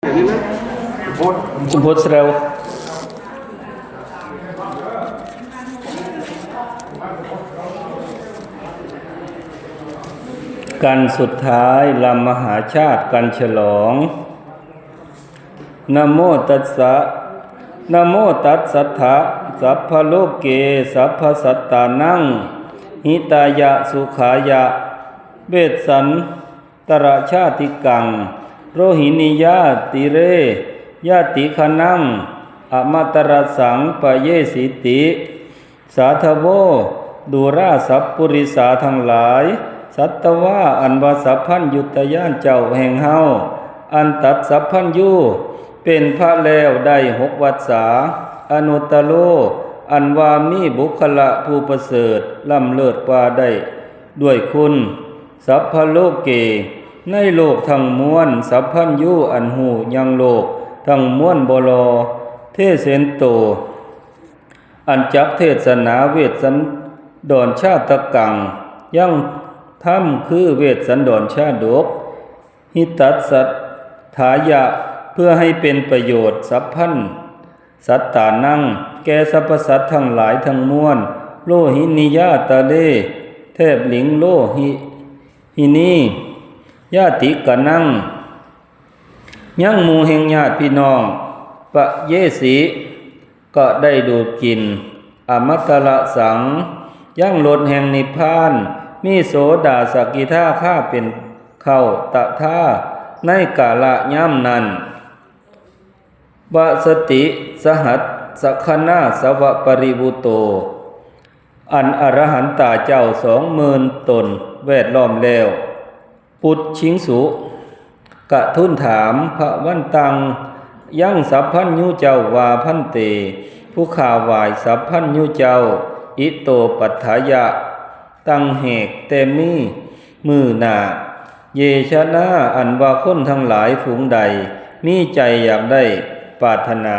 คุณพุทธเร็วกันสุดท้ายลำมหาชาติกันฉลองนะโมตัสสะนะโมตัสสะทะสัพพะโลกเกสัพพสัตตานังหิตายะสุขายะเวสสันตระชาติกังโรหินิยาติเรยาติคนังอมตรสังปเยสิติสาธโวดูราสัพปุริสาทั้งหลายสัตวะอันวาสัพพันยุตยานเจ้าแห่งเฮาอันตัดสัพพันยูเป็นพระแล้วได้6 วรรษาอนุตตโลอันว่ามีบุคละผู้ประเสริฐล้ำเลิศกว่าได้ด้วยคุณสัพพโลกเกในโลกทั้งมวลสัพพันยูอันหูยังโลกทั้งมวลบลอเทเสนโตอันจักเทศนาเวทสันดรชาตกังยังธรรมคือเวทสันดรชาดกหิตัสสัทธายะเพื่อให้เป็นประโยชน์สัพพันสัตตานังแก่สรรพสัตว์ทั้งหลายทั้งมวลโลหินิยาตะเลเทพหลิงโลหินีญาติกะนังยังหมู่แห่งญาติพี่น้องปะเยสีก็ได้ดูดกินอมตะสังยังลดแห่งนิพพานมีโสดาสกิทาข้าเป็นเข้าตะท่าในกาละย่ำนั้นบะสติสหัสสคณาสวะปริบุโตอันอรหันตาเจ้า20,000 ตนแวดล้อมแล้วปุตชิงสุกะทุนถามพระวันตังยังสัพพัญญูเจ้าวาพันเตผู้ข่าววายสัพพัญญูเจ้าอิโตปัฏฐายะตั้งเหกเตมีมือหนาเยชนะอันว่าคนทั้งหลายฝูงใดมีใจอยากได้ปรารถนา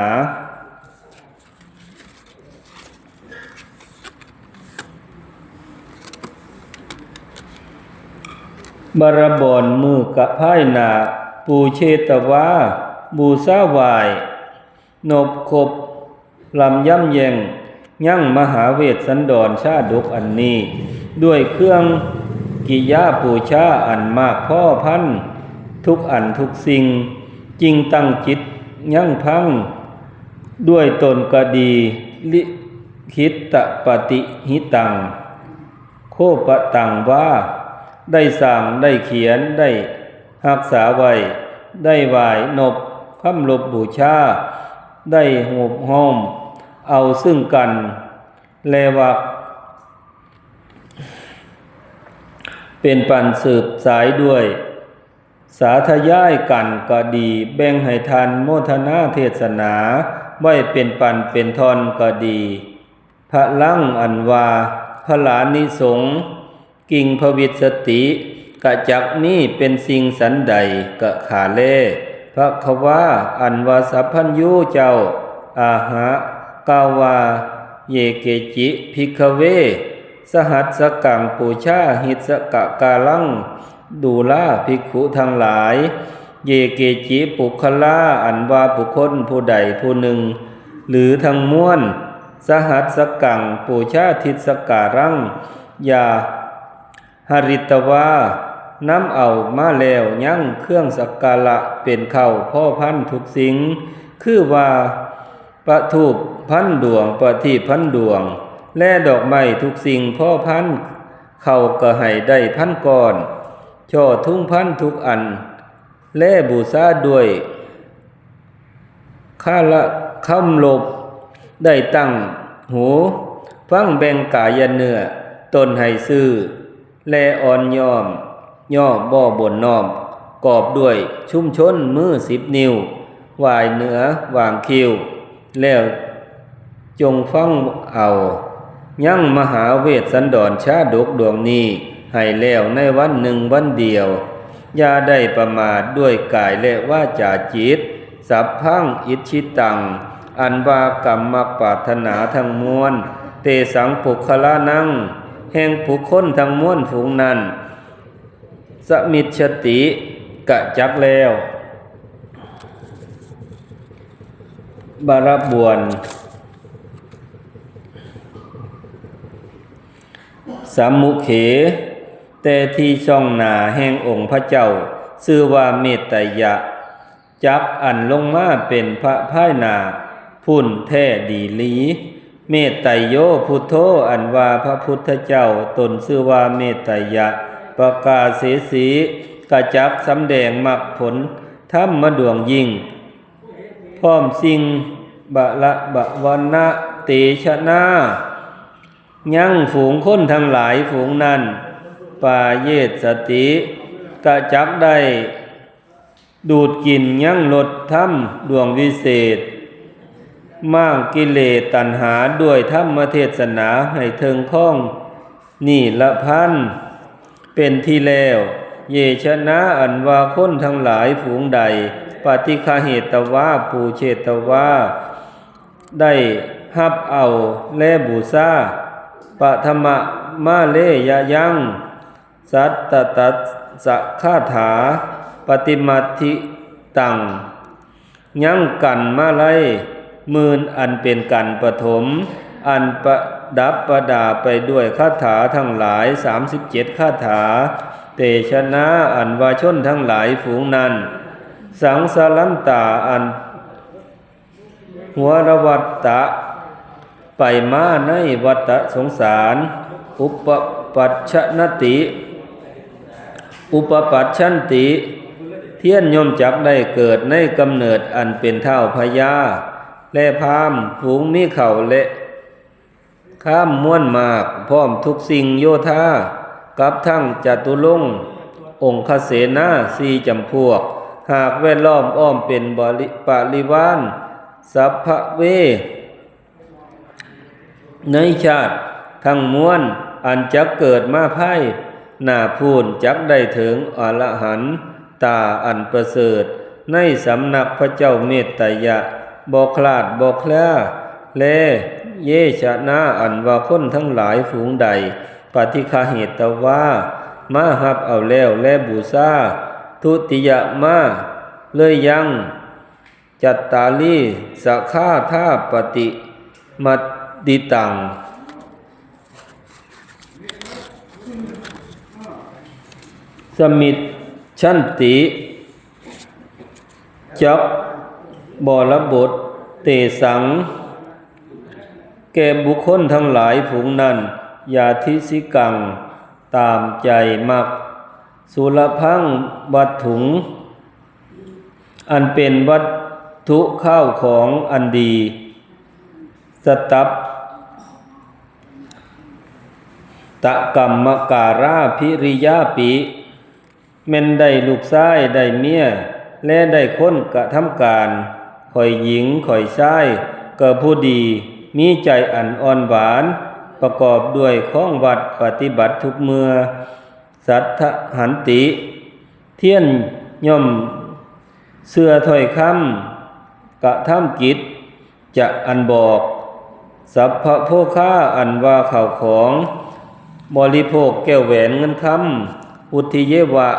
บารบอนมือกะไพ่นาปูเชตวาบูซาวายนบคบลำย่ำแยงยั่งมหาเวทสันดรชาดกอันนี้ด้วยเครื่องกิยาปูชาอันมากพ่อพันทุกอันทุกสิ่งจริงตั้งจิตยั่งพังด้วยตนกดีลิคิตตปฏิหิตังโคปะตังว่าได้สั่งได้เขียนได้รักษาไว้ได้ไหว้นบคำลบบูชาได้หบห้อมเอาซึ่งกันแลวักเป็นปันสืบสายด้วยสาธยายกันก็ดีแบ่งให้ทานโมทนาเทศนาไว้เป็นปันเป็นทอนก็ดีพระลังอันว่าพระหลานิสงฆ์กิ่งภวิสติกะจักนี้เป็นสิ่งสันใดกะขาเล่พระขว่าอันว่าสัพพัญญูเจ้าอาหะกาวาเยเกจิภิกขเวสหัสสกังปูชาหิสกะกาลังดูลาภิกขุทั้งหลายเยเกจิปุคละอันว่าบุคคลผู้ใดผู้หนึ่งหรือทั้งมวลสหัสสกังปูชาทิสการังยาหริตวาน้ำเอามาแล้วยั่งเครื่องสักการะเป็นเข้าพ่อพันทุกสิ่งคือว่าประทูปพันดวงประทีปพันดวงและดอกไม้ทุกสิ่งพ่อพันเข้าก็ให้ได้พันก่อนช่อทุ่งพันทุกอันและบูชาด้วยข้าละคำลบได้ตั้งหูฟังแบ่งกายเนื้อตนให้ซื้อและอ่อนย่อมย่อบ่บนน้อมกอบด้วยชุ่มชนมือ10 นิ้ววายเหนือวางคิ้วแล้วจงฟังเอายั่งมหาเวทสันดรชาดกดวงนี้ให้แล้วในวันหนึ่งวันเดียวอย่าได้ประมาทด้วยกายและวาจาจิตสัพพังอิทธิตังอันว่ากรรมปรารถนาทั้งมวลเตสังปุคละนังแห่งผู้คนทั้งมวลฝูงนั้นสมิจฉติกะจักแล้ว บารบวนสามมุเขแต่ที่ช่องหนาแห่งองค์พระเจ้าชื่อว่าเมตไตยะจักอันลงมาเป็นพระภายหนาพุ่นแท้ดีลีเมตไตโยพุทโธอันว่าพระพุทธเจ้าตนชื่อว่าเมตไตยะประกาศเสสีกะจักสำแดงมรรคผลธรรมมาดวงยิ่งพร้อมสิ่งบะละบะวันนะเตชะนายังฝูงคนทั้งหลายฝูงนั้นปาเยสติกะจักได้ดูดกินยังลดธรรมดวงวิเศษมากกิเลสตัณหาด้วยธรรมเทศนาให้เทิงข้องนี่ละพันเป็นที่แล้วเยชนะอันว่าคนทั้งหลายฝูงใดปฏิฆาเหตวาปูเชตวาได้ฮับเอาและบูชาปฐมะมาเลยะยังสัตตตัสสะคาถาปฏิมัติตังยังกันมาไลมื่นอันเป็นกันปฐมอันประดับประดาไปด้วยคาถาทั้งหลาย37คาถาเตชะนะอันว่าชนทั้งหลายฝูงนั้นสังสารันตาอันหัวรวัตตะไปมาในวัฏสงสารอุปปัชชนติอุปปัชชันติเทียนย่อมจักได้เกิดในกำเนิดอันเป็นเท่าพญาและพามฝูงมีเข่าและข้ามม้วนมากพร้อมทุกสิ่งโยธากับทั้งจตุรงค์องคเสนาสี่จำพวกหากแวดล้อมอ้อมเป็นปริวารสัพพะเวในชาติทั้งมวลอันจักเกิดมาภายหน้าพูนจักได้ถึงอรหันตาอันประเสริฐในสำนักพระเจ้าเมตไตยะบ่คลาดบ่แคล้วและเยชนะอันว่าคนทั้งหลายฝูงใดปฏิฆาเหตว่ามาหับเอาแล้วและบูชาทุติยะมาเลยยังจัตตาลีสัคาธาปฏิมัตติตังสมิตชันติจักบรบทเตสังแก่บุคคลทั้งหลายฝูงนั้นยาทิสิกังตามใจมักสุรพังวัตถุงอันเป็นวัตถุข้าวของอันดีสตับตะกัมมการาภิริยาปิแม่นได้ลูกชายได้เมียและได้คนกระทำการข่อยหญิงข่อยชายก็ผู้ดีมีใจอันอ่อนหวานประกอบด้วยข้องวัดปฏิบัติทุกเมื่อสัทธหันติเทียนย่อมเสื่อถ้อยคำกระทำกิจจะอันบอกสัพพะโภคาอันว่าข่าวของบริโภคแก้วแหวนเงินคำอุทิเยวะ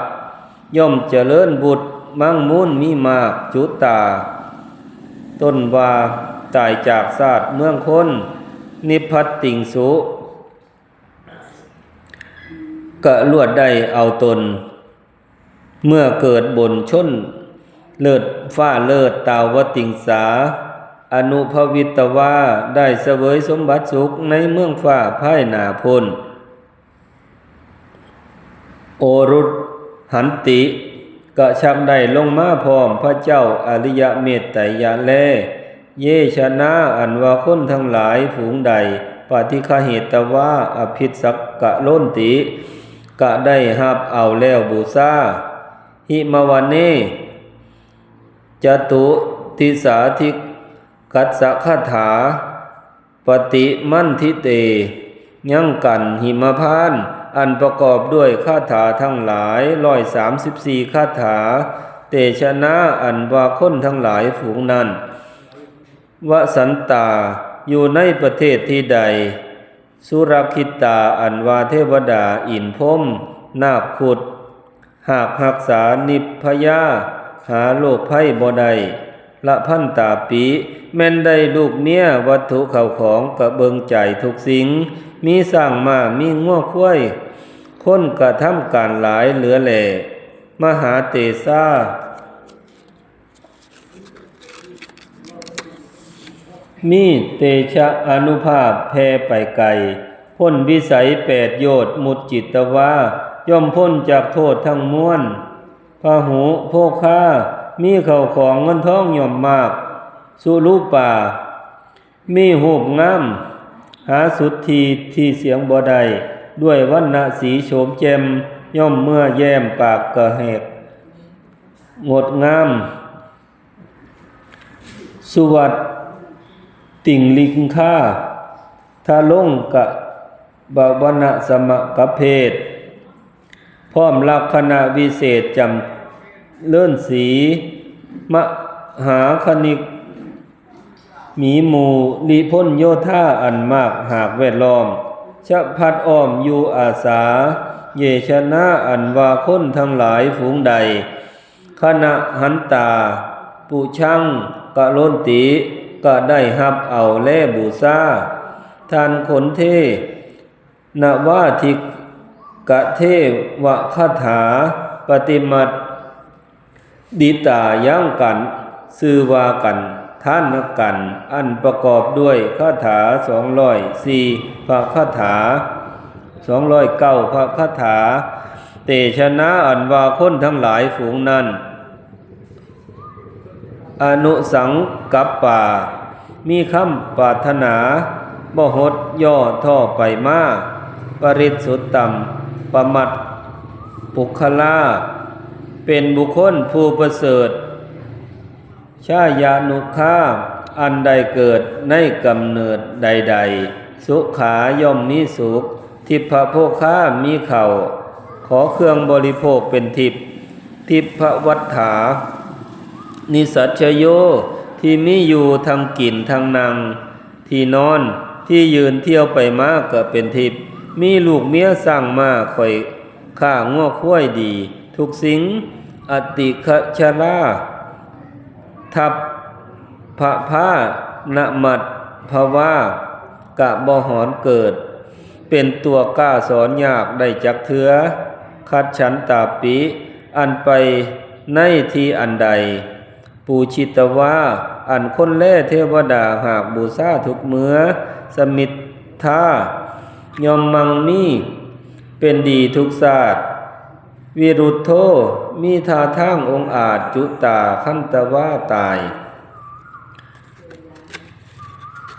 ย่อมเจริญบุตรมั่งมูลมีมากจุตาต้นว่าตายจากศาสตร์เมืองคนนิพพัตติงสุกะลวดได้เอาตนเมื่อเกิดบนชนเลิศฟ้าเลิศตาวติงสาอนุภวิตวาได้เสวยสมบัติสุขในเมืองฟ้าภายหน้าพ้นโอรุหันติกะชักได้ลงมาพร้อมพระเจ้าอริยเมตไตยะแลเยชนะอันว่าคนทั้งหลายฝูงใดปฏิฆาเหตว่าอภิสักกะโลนติกะได้หับเอาแล้วบูชาหิมวันเนจตุติสาธิกัสสะคาถาปฏิมันทิเตยังกันหิมพานอันประกอบด้วยคาถาทั้งหลาย134คาถาเตชะนะอันว่าคนทั้งหลายฝูงนั้นวสันตาอยู่ในประเทศที่ใดสุรคิตาอันว่าเทวดาอินพรหมนาคขุดหากรักษานิพพยาหาโรคภัยบ่ได้ ละพันตาปีแม่นได้ลูกเมียวัตถุเข้าของกะเบิงใจทุกสิ่งมีสร้างมามีงัวควายคนกระทำการหลายเหลือแหล่มหาเตซามีเตชะอานุภาพแผ่ไปไกลพ้นวิสัย8โยชน์มุจจิตวาย่อมพ้นจากโทษทั้งมวลพหุโภคามีเข้าของเงินทองย่อมมากสุรูปามีรูปงามหาสุทธีที่เสียงบ่ได้ด้วยวรรณสีโฉมแจ่มย่อมเมื่อแย้มปากกระแหกงดงามสุวัตติงลิงค่าทาลงกะบวนะสมะกะเพศพร้อมลักษณะวิเศษจำเลื่อนสีมหาคณิกมีหมู่ลิพ้นโยธาอันมากหากแวดล้อมชะพัดอ้อมอยู่อาสาเยชนะอันว่าคนทั้งหลายฝูงใดคณะหันตาปุชังกะโลนติก็ได้รับเอาแลบูชาทานขนเทนวาทิกะเทวะคาถาปฏิมัติดิตายังกันซื่อว่ากันท่านกันอันประกอบด้วยคาถา204พระคาถา209พระคาถาเตชนะอันว่าคนทั้งหลายฝูงนั้นอนุสังกัปปามีคำปรารถนาบ่หดย่อท่อไปมาปริสุทธิ์ต่ำประมัดปุคลาเป็นบุคคลผู้ประเสริฐชายานุคาอันใดเกิดในกำเนิดใดๆสุขาย่อมมีสุขทิพโภคามีเข่าขอเครื่องบริโภคเป็นทิพวัฏฐานิสัชโยที่มีอยู่ทางกินทางนั่งที่นอนที่ยืนเที่ยวไปมาก็เป็นทิพมีลูกเมียสร้างมาค่อยข้าง้อคุ้ยดีทุกสิ่งอติคชราทัพพระผ้านมัดภาวากะบ่หอนเกิดเป็นตัวกล้าสอนยากได้จักเถือคัดฉันตาปิอันไปในที่อันใดปูชิตวาอันคนแล่เทวดาหากบูชาทุกเมื่อสมิทธายอมมังมีเป็นดีทุกศาสตร์วิรุทโธมีท่าทางองค์อาจจุตาคันตวาตาย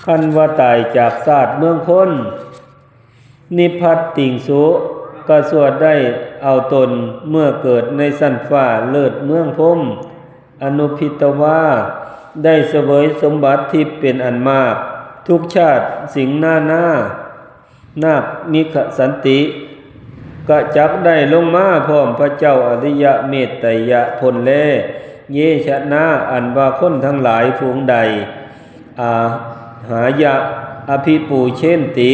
คันว่าตายจากศาสตร์เมืองพ้นนิพพัตติงสุก็สวดได้เอาตนเมื่อเกิดในสันฟ้าเลิศเมืองพรหมอนุพิตวาได้เสวยสมบัติที่เป็นอันมากทุกชาติสิ่งหน้านาคนิคสันติกะจักได้ลงมาพร้อมพระเจ้าอริยเมตไตยะพลเลเยชนะอันว่าคนทั้งหลายฝูงใดหายะอภิปูเช่นติ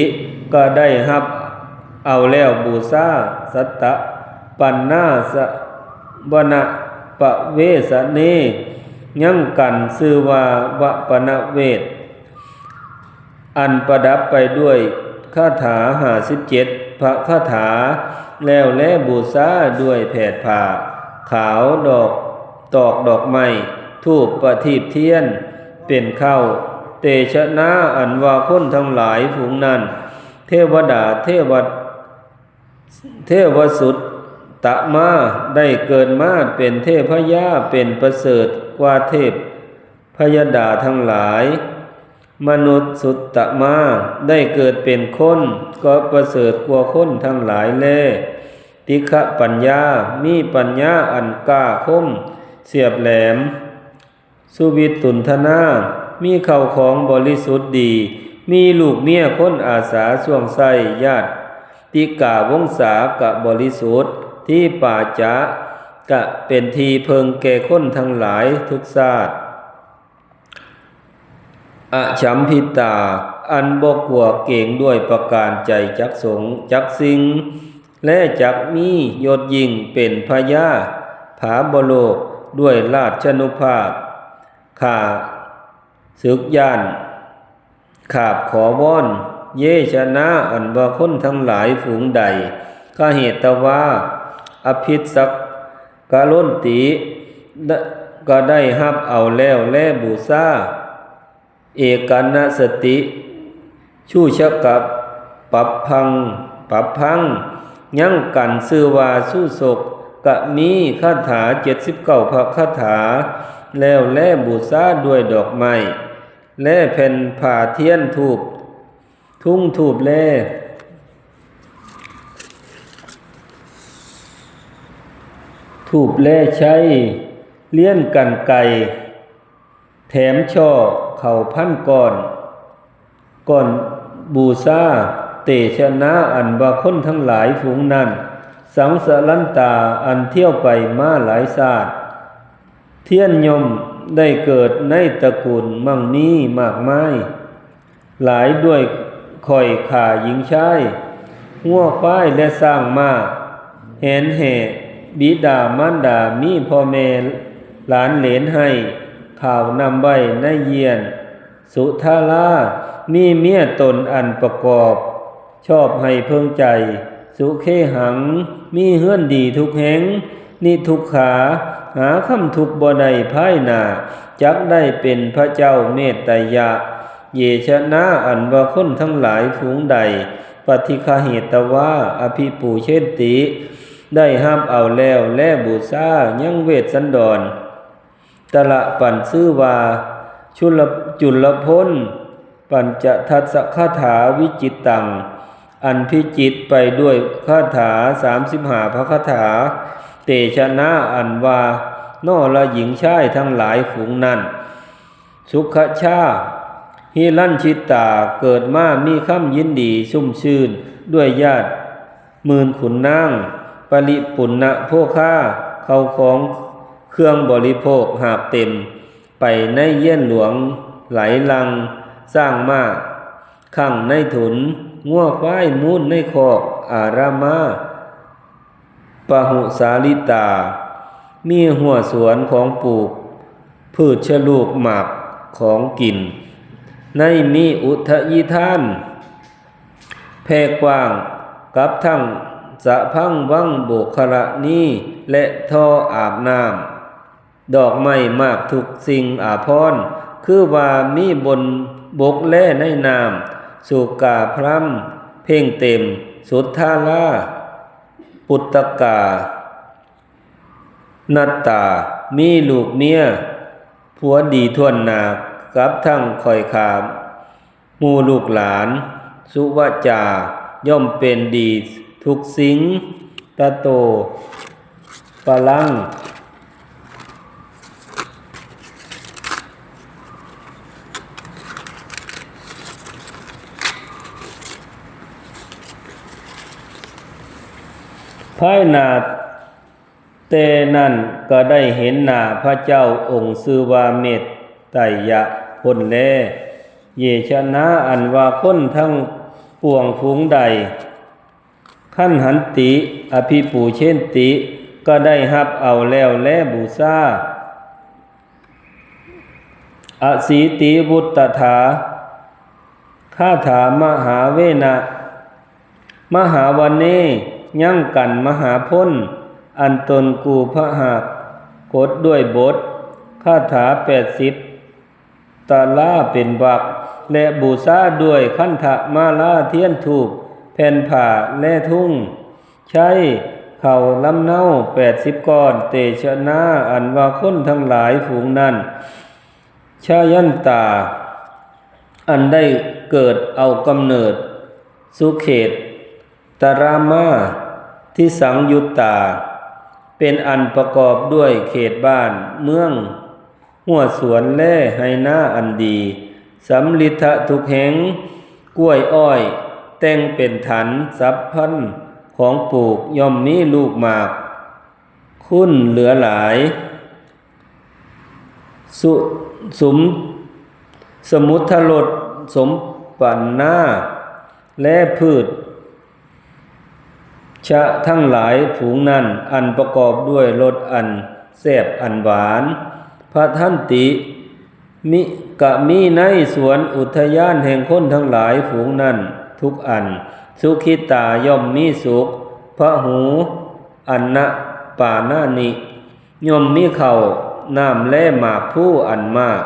ก็ได้รับเอาแล้วบูชาสัตตะปันนาสวนะปะเวสเนยังกันชื่อว่าวะปนะเวทอันประดับไปด้วยคาถา57พระคาถาแล้วแลบูชาด้วยแผดผ้าขาวตอกดอกไม้ธูปประทีปเทียนเป็นข้าวเตชะนาอันว่าคนทั้งหลายฝูงนั้นเทวดาเทวสุตตะมาได้เกิดมาเป็นเทพยาเป็นประเสริฐกว่าเทพพยดาทั้งหลายมนุษย์สุตตะมาได้เกิดเป็นคนก็ประเสริฐกว่าคนทั้งหลายแลติฆะปัญญามีปัญญาอันกล้าคมเสียบแหลมสุวิตุนทนามีเข้าของบริสุทธิ์ดีมีลูกเมียคนอาสาส่วงไส้ญาติติกาวงศากะบริสุทธิ์ที่ป่าจากะเป็นทีเพิงแก่คนทั้งหลายทุกชาติอฉัมพิตาอันบ่กลัวเก่งด้วยประการใจจักสงจักสิงและจักมียศยิ่งเป็นพญาผาบโลกด้วยราชนุภาพ ข้าศึกย่านขาบขอวอนเยชนะอันว่าคนทั้งหลายฝูงใดข้าเหตุว่าอภิสักกะล้นติก็ได้รับเอาแล้วแลบูชาเอกานสติชูชะกับปับพังยังกันชื่อว่าสู้ศกกะมีคาถา79พระคาถาแล้วแลบูชาด้วยดอกไม้แลแผ่นผ้าเทียนธูปทุ่งธูปแลถูบแล่ใช้เลี้ยนกันไก่แถมช่อเข่าพันก่อนบูชาเตชะนะอันว่าคนทั้งหลายฝูงนั้นสังสรันตาอันเที่ยวไปมาหลายศาสตร์เทียนยมได้เกิดในตระกูลมั่งมีมากมายหลายด้วยข่อยข่าหญิงชายงัวควายและสร้างมาแหนแห่บิดามารดามีพ่อแม่หลานเหลนให้ข่าวนำไว้ในเยียนสุทารามีเมียตนอันประกอบชอบให้เพิ่งใจสุเคหังมีเฮือนดีทุกแห่งนิทุกขาหาคำทุกบ่ได้ภายหน้าจักได้เป็นพระเจ้าเมตไตยะเยชนะอันว่าคนทั้งหลายฝูงใดปฏิฆาเหตว่าอภิปูเชติได้ห้ามเอาแล้วแลบูชายังเวทสันดรตละปันชื่อว่าจุลพลปัญจทัสสะคาถาวิจิตตังอันพิจิตไปด้วยคาถา35พระคาถาเตชะนะอันว่านอละหญิงชายทั้งหลายฝูงนั้นสุขชาฮิรัญชิตาเกิดมามีคำยินดีชุ่มชื่นด้วยญาติมื่นขุนนางปริปุณณะโภคาเข้าของเครื่องบริโภคหาบเต็มไปในเยี่ยนหลวงไหลลังสร้างมาขังในถุนงัวควายมูนในคอกอารามาปะหุสาลิตามีหัวสวนของปลูกพืชชลูกหมากของกินในมีอุทยิทานแพร่กว้างกับทั้งสะพังวังโบกขระนี้และท่ออาบน้ำดอกไม้มากทุกสิ่งอาภรณ์คือว่ามีบนบกแล่ในน้ำสุกาพรัมเพ่งเต็มสุทธาลาปุตตกานัตตามีลูกเมียผัวดีทวนนากับทั้งคอยขามหมู่ลูกหลานสุวจาย่อมเป็นดีทุกสิ่งตะโตปะลังภายหน้าเตนั้นก็ได้เห็นหน้าพระเจ้าองค์ชื่อว่าเมตไตยะพ้นแลเยชนะอันว่าคนทั้งปวงฝูงใดขั้นหันติอภิปูเชนติก็ได้รับเอาแล้วแลบูชาอสีติวุตถาคาถามหาเวนะมหาวันเนยั่งกันมหาพ้นอันตนกูพระหักกดด้วยบทคาถา80ตาลาเป็นวรรคและบูชาด้วยขันธมาลาเทียนธูปแผ่นผ้าและทุ่งใช้เข่าลำเนา80ก้อนเตชะนาอันว่าคนทั้งหลายฝูงนั้นชายันตาอันได้เกิดเอากำเนิดสุเขตตรามาที่สังยุตตาเป็นอันประกอบด้วยเขตบ้านเมืองหัวสวนแล่ไหหน้าอันดีสำลิทะทุกแห่งกล้วยอ้อยแต่งเป็นถันสับพันของปลูกย่อมมีลูกหมากคุ้นเหลือหลายสมุทรสสมปันนาและพืชชะทั้งหลายผูงนั้นอันประกอบด้วยรสอันแซ่บอันหวานพระท่านติ มิกะมีในสวนอุทยานแห่งคนทั้งหลายฝูงนั้นทุกอันสุขิตาย่อมมีสุขพระหูอันนะปานานิย่อมมีเข่าน้ำแล่หมากผู้อันมาก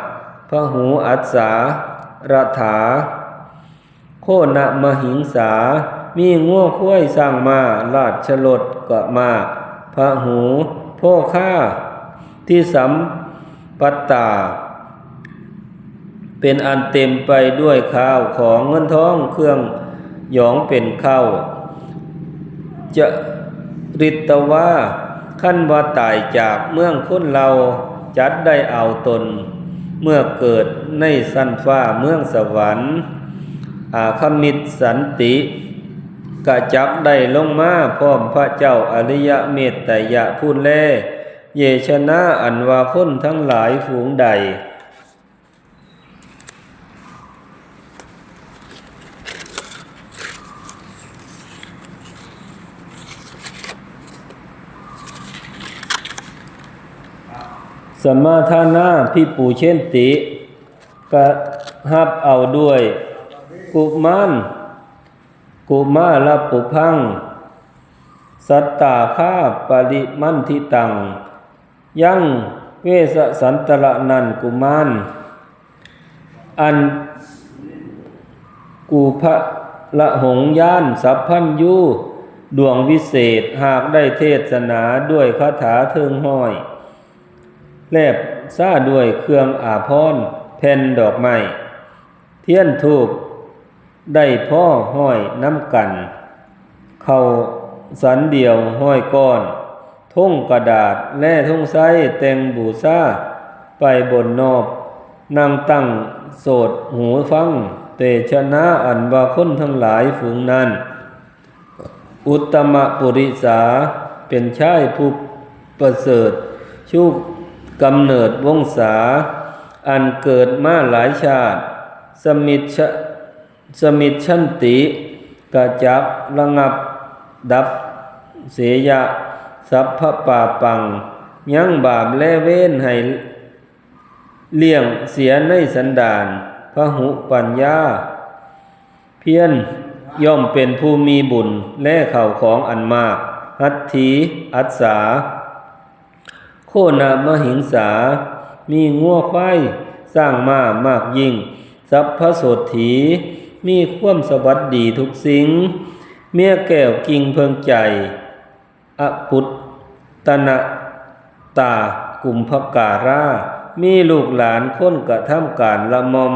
พระหูอัสสาระถาโคนะมหิงสามีงัวคุ้ยสร้างมาราชรถก็มากพระหูโพค่าที่สัมปัตตาเป็นอันเต็มไปด้วยข้าวของเงินทองเครื่องหยองเป็นข้าวจะริตว่าขั้นว่าตายจากเมืองคนเราจัดได้เอาตนเมื่อเกิดในสันฟ้าเมืองสวรรค์อาคมิตสันติกะจับได้ลงมาพร้อมพระเจ้าอริยเมตไตยะพูดแลเยชนะอันว่าคนทั้งหลายฝูงใดสมาทานาพิปูเช่นติกะฮับเอาด้วยกุมาลปุพังสัตตาค่าปริมันทิตังยังเวสสันตระนันกุมารอันกูพระละหงย่านสัพพัญญูดวงวิเศษหากได้เทศนาด้วยคาถาเทิงห้อยแลบซ่าด้วยเครื่องอาภรณ์แผ่นดอกไม้เทียนธูปได้พ่อห้อยน้ำกันเข้าสันเดียวห้อยก้อนทุ่งกระดาษแล่ทุ่งไส้แต่งบูชาไปบนนอบนั่งตั้งโสดหูฟังเตชนะอันว่าคนทั้งหลายฝูงนั้นอุตตมปุริสาเป็นชายผู้ประเสริฐชูกำเนิดวงศาอันเกิดมาหลายชาติสมิชชันติกะจับระงับดับเสยะสัพพปาปังยังบาปและเว้นให้เลี่ยงเสียในสันดานพหุปัญญาเพียรย่อมเป็นผู้มีบุญและเข้าของอันมากหัตถีอัสสาโคนะมหิงสามีงัวควายสร้างมามากยิ่งสัพพโสถีมีความสวัสดีทุกสิ่งเมียแก้วกิ่งเพิงใจอปุตตนะตากุมภการามีลูกหลานคนกระทำการละมอม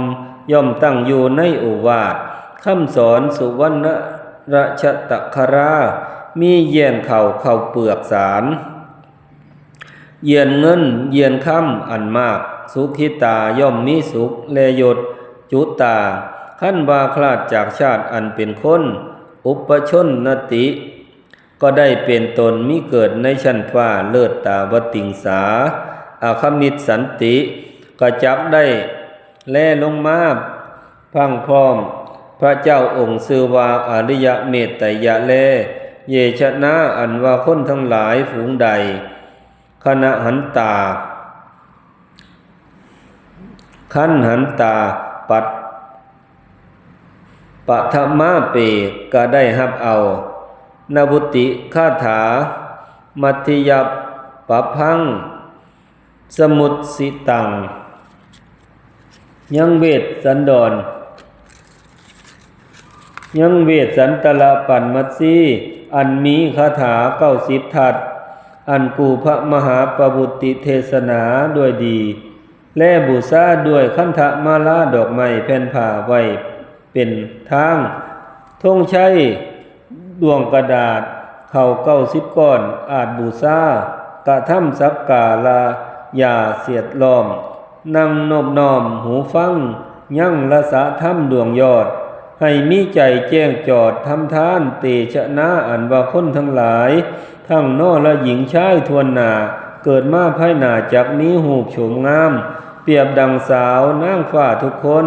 ย่อมตั้งอยู่ในโอวาทคำสอนสุวรรณราชตะครามีเยียนเข่าเปลือกสารเยียนเงินเยียนค่ำอันมากสุขิตาย่อมมีสุขเลยศจุตาขั้นบาคลาดจากชาติอันเป็นคนอุปชนนติก็ได้เป็นตนมิเกิดในชั้นฟ้าเลิศตาวติงสาอาคมิตสันติก็จับได้แลลงมาพังพร้อมพระเจ้าองค์ชื่อว่าอริยเมตไตยะแลเยชนะอันว่าคนทั้งหลายฝูงใดคณะหันตาขันหันตาปัทมาเปก็ได้รับเอานบุติคาถามัธยปพังสมุตสิตังยังเวทสันดรยังเวทสันตละปันมัตสีอันมีคาถา90 ทัศอันกูพระมหาปบุติเทศนาด้วยดีและบูชาด้วยคันธมาลาดอกไม้แผ่นผ้าไว้เป็นทางธงชัยดวงกระดาษเข้า90 ก้อนอาจบูชากระทำสักการะอย่าเสียดล้อมนั่งนอบน้อมหูฟังยั่งละสะธรรมดวงยอดให้มีใจแจ้งจอดทำทานเตชะนะอันว่าคนทั้งหลายทั้งนอและหญิงชายทวนหน้าเกิดมาภายหน้าจากนี้หูปโฉมงามเปรียบดังสาวนางฟ้าทุกคน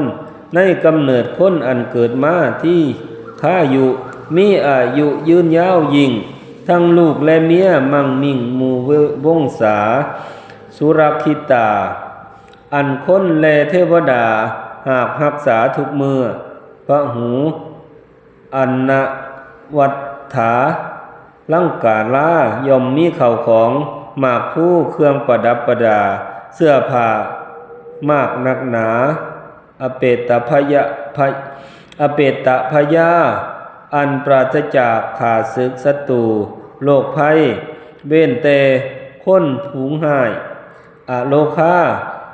ในกำเนิดคนอันเกิดมาที่ข้าอยู่มีอายุยืนยาวยิ่งทั้งลูกและเมียมั่งมิ่งหมู่วงศาสุรคิตา อันคนแลเทวดาหากรักษาทุกมือพระหูอันนะวัฏฐาลังกาลาย่อมมีเข้าของหมากผู้เครื่องประดับประดาเสื้อผ้ามากนักหนาอเปตพยะอเปตพยาอันปราศจากขาศึกศัตรูโรคภัยเว้นแต่คนผูงหายอโลคา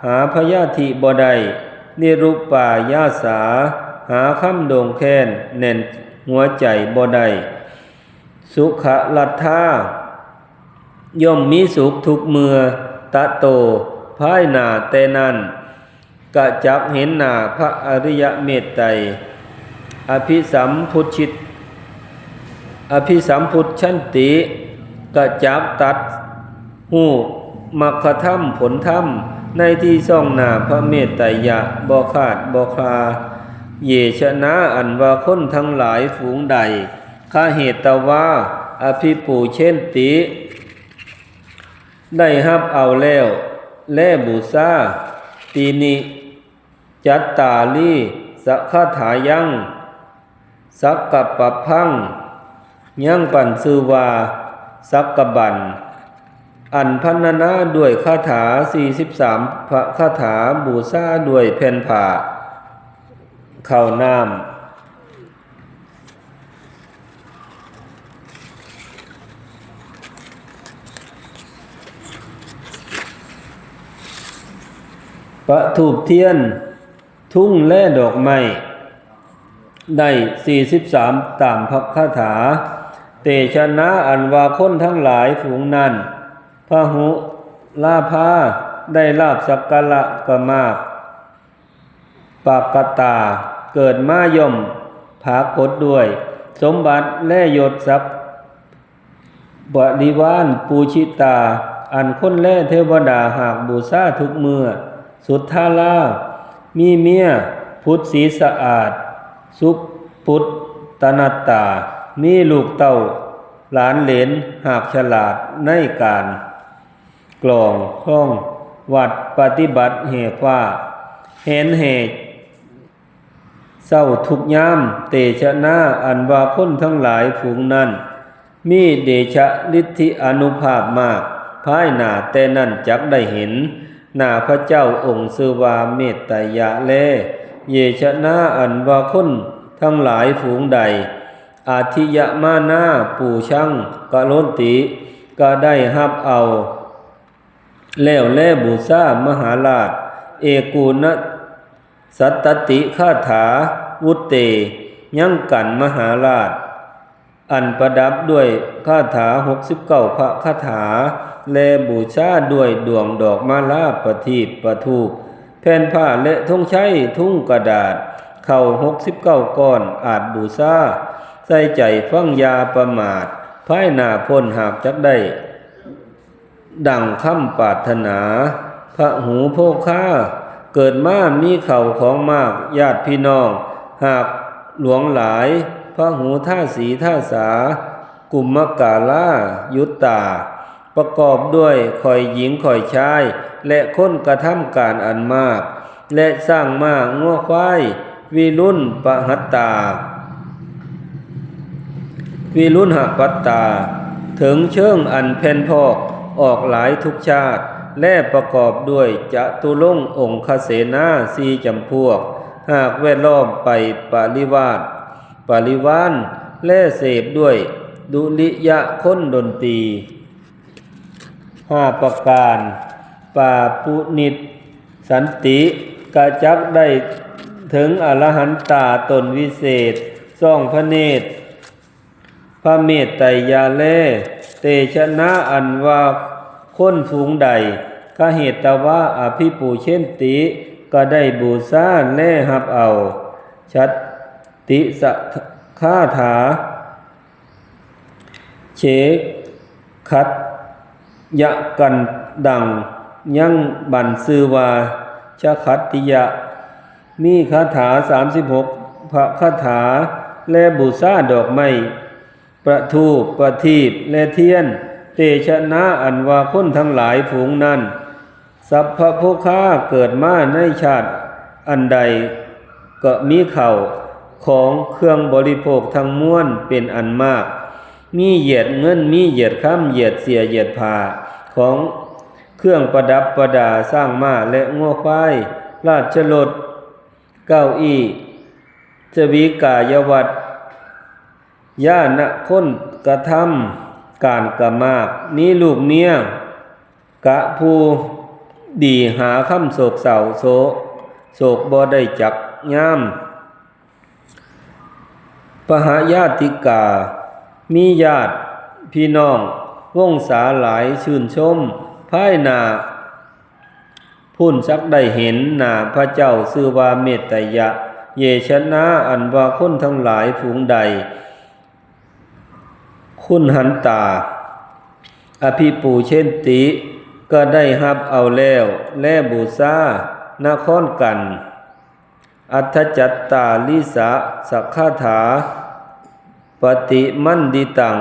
หาพยาธิบ่ได้นิรุปปายาสาหาคำโด่งแค้นแน่นหัวใจบ่ได้สุขลัทธาย่อมมีสุขทุกเมื่อตะโตภายหน้าแต่นั้นกะจักเห็นหน้าพระอริยเมตไตรอภิสัมพุทธันติกะจักตัดหูมรรคธรรมผลธรรมในที่ซ่องหน้าพระเมตไตรยะบ่ขาดบ่คลาเยชนะอันว่าคนทั้งหลายฝูงใดข้าเหตุตว่าอภิปูเช่นติได้รับเอาแล้วแลบูชาตีนิจัตตาลีสักขถายังสักกะปะพังยังปันสือว่าสักกะบันอันพรรณนาด้วยคาถา43พระคาถาบูชาด้วยแผ่นผ้าข้าวน้ำประทูปเทียนทุ่งและดอกไม้ได้43ตามพระคาถาเตชะนะอันว่าคนทั้งหลายฝูงนั้นพระหุลาภาได้ลาภสักการะกมากปากตาเกิดมาย่อมภากฏด้วยสมบัติและยศศักดิ์บริวารปูชิตาอันคนและเทวดาหากบูชาทุกเมื่อสุทธาลามีเมียพุทธศีสะอาดสุพุทธตนัตตามีลูกเต้าหลานเหลนหากฉลาดในการกลองคล่องวัดปฏิบัติเหตุว่าเห็นเหตุเศร้าทุกยามเตชะนาอันว่าคนทั้งหลายฝูงนั้นมีเดชะฤทธิอนุภาพมากภายหน้าแต่นั้นจักได้เห็นหน้าพระเจ้าองค์สือว่าเมตไตรยะแลเยชนะอันว่าคนทั้งหลายฝูงใดอาทิยมานาปูช่างกะโลนติก็ได้รับเอาแล้วแลบูชามหาราชเอกูณสัตตติคาถาวุตเตยังกันมหาราชอันประดับด้วยคาถา69พระคาถาและบูชาด้วยดวงดอกมาลาประทีปประทูปแผ่นผ้าและธงชัยทุ่งกระดาษเข้า69ก้อนอาจบูชาใส่ใจฟังยาประมาทภายหน้าพ้นหากจักได้ดังคำปรารถนาพระหูโภคาเกิดมามีเข่าของมากญาติพี่น้องหากหลวงหลายพระหูท่าสีท่าสากุมมกาลายุตตาประกอบด้วยข่อยหญิงข่อยชายและคนกระทำการอันมากและสร้างมางัวควายวิรุณปหัตตาวิรุณหปัตตาถึงเชิงอันแผ่นพอกออกหลายทุกชาติและประกอบด้วยจตุรงค์องคเสนา4จำพวกหากแวดล้อมไปปริวารและเสพด้วยดุริยะคนดนตรี5ประการปาปุนิสสันติกะจักได้ถึงอรหันตาตนวิเศษซ่องพระเนตรพระเมตไตรยาเลเตชะนะอันว่าคนฝูงใดกะเหตุตว่าอภิปูเช่นติก็ได้บูชาแล่รับเอาชัตติสัทคาถาเชคัตยะกันดังยังบันซือว่าชะคัตติยะมีคาถา36พระคาถาและบูชาดอกไม้ประทูปประทีปและเทียนเตชะนะอันว่าคนทั้งหลายฝูงนั้น สัพพะผู้ค้าเกิดมาในชาติอันใดก็มีข้าวของเครื่องบริโภคทั้งมวลเป็นอันมากมีเหยียดเงินมีเหยียดค้ำเหยียดเสียเหยียดผ้าของเครื่องประดับประดาสร้างม้าและงัวควายราชรถเก้าอี้จวีกายวัตรย่านะคนกระทำการกะมากมีลูกเมียกะผู้ดีหาคำโศกเศร้าโศกบ่ได้จักยามปหายาติกามีญาติพี่น้องวงศาหลายชื่นชมภายหน้าพุ่นสักได้เห็นหน้าพระเจ้าชื่อว่าเมตตยะเยชนะอันว่าคนทั้งหลายฝูงใดคุณหันตาอภิปูเช่นติก็ได้รับเอาแล้วและบูชานครกันอัทธจัตตาลิสะสักขาถาปฏิมันดิตัง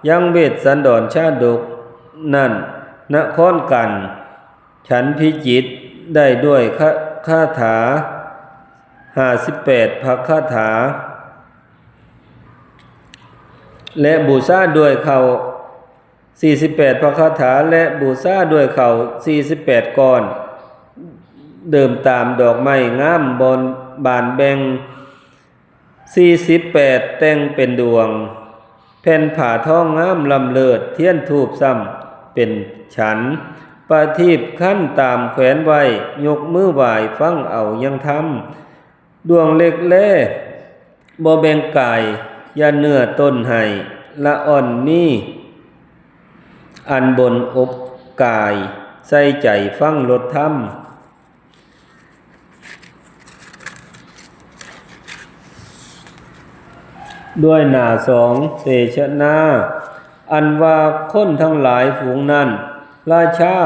ยังเวทสันดรชาดกนั่นนครกันฉันพิจิตได้ด้วยคาถา58พระคาถาและบูชาด้วยเขา48พระคาถาและบูชาด้วยเขา48ก้อนเดิมตามดอกไม้งามบนบานแบ่ง48แต่งเป็นดวงแผ่นผ่าทองงามลำเลิศเทียนธูปซ้ำเป็นฉันประทีปขั้นตามแขวนไว้ยกมือไหว้ฟังเอายังทำดวงเล็กแล่บ่แบ่งกายยาเนื้อต้นให้ละอ่อนมีอันบนอบกายใส่ใจฟังรถธรรมด้วยหน้าสองเสชนาอันว่าคนทั้งหลายฝูงนั้นราชา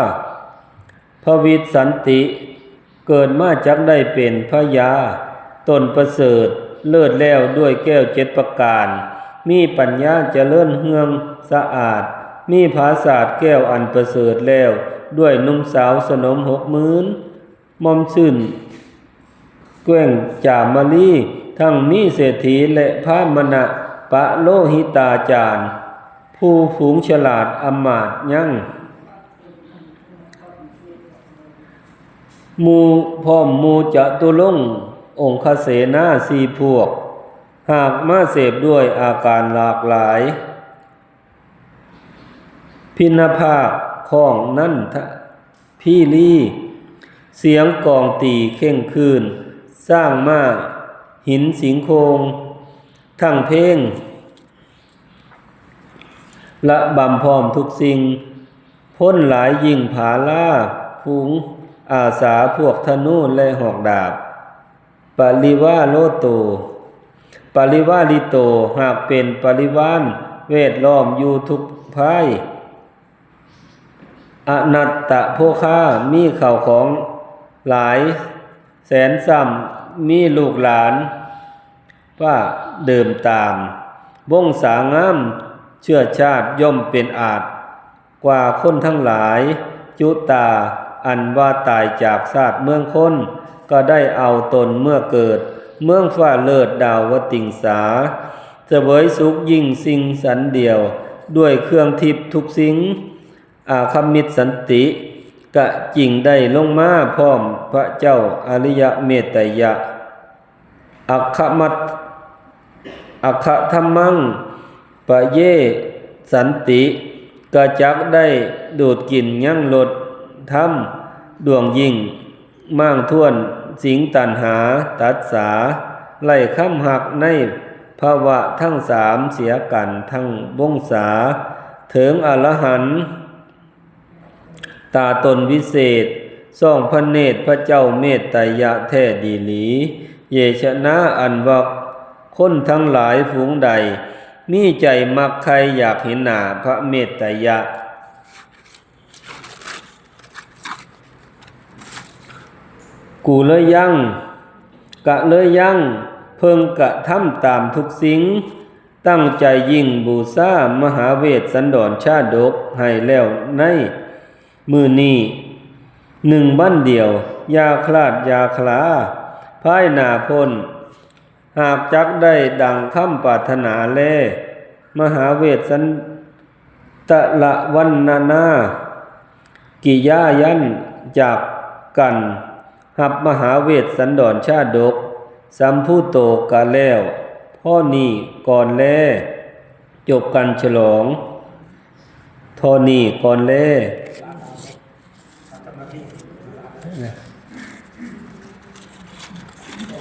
พระวิสันติเกิดมาจักได้เป็นพระยาตนประเสริฐเลิศแล้วด้วยแก้ว7ประการมีปัญญาเจริญเฮืองสะอาดมีภาษาแก้วอันประเสริฐแล้วด้วยนุ่มสาวสนม60,000มอมชื่นแกว้งจามลีทั้งมีเศรษฐีและพามนะปะโลหิตาจารย์ผู้ฝูงฉลาดอมาตย์ยั่งมูพร้อมมูจะตุลงองคเสนา4พวกหากมาเสพด้วยอาการหลากหลายพินภาคของนั่นพี่ลี่เสียงกองตีเข่งคืนสร้างมาหินสิงโคงทั้งเพลงละบำพร้อมทุกสิ่งพ้นหลายยิ่งผาล่าฝูงอาสาพวกธนูและหอกดาบปริวาโลโตปริวาลิโตหากเป็นปริวานเวทล้อมอยู่ทุกภายอนัตตะโภคามีข้าวของหลายแสนซ้ำมีลูกหลานว่าเดิมตามวงศางามเชื้อชาติย่อมเป็นอาจกว่าคนทั้งหลายจุตาอันว่าตายจากชาติเมืองคนก็ได้เอาตนเมื่อเกิดเมืองฟ้าเลิศดาวติงสาเสวยสุขยิ่งสิ่งสันเดียวด้วยเครื่องทิพย์ทุกสิ่งอาคัมมิตสันติกะจริงได้ลงมาพร้อมพระเจ้าอริยเมตยะอัคคธรรมังปะเยสันติกะจักได้ดูดกินยั่งลดธรรมดวงยิ่งมั่งท่วนสิงตันหาตัดสาไล่ค้ำหักในภาวะทั้ง3เสียกันทั้งวงศาถึงอรหันต์ตาตนวิเศษส่องพระเนตรพระเจ้าเมตตยะแท้ดีหลีเยชนะอันว่าคนทั้งหลายฝูงใดมีใจมักใครอยากเห็นหน้าพระเมตยะกูเลยยังกะเลยยังเพิ่งกะทำตามทุกสิ่งตั้งใจยิ่งบูชามหาเวทสันดรชาดกให้แล้วในมือนี้ หนึ่งบั้นเดียว ยาคลาดยาคลาภายหน้าพ้น หากจักได้ดังคำปรารถนาแลมหาเวสสันตะละวันนานากิยายันจากกันหับมหาเวสสันดรชาดกสัมพุโตกาแล้วพ่อนี่ก่อนแลจบกันฉลองทอนี่ก่อนแล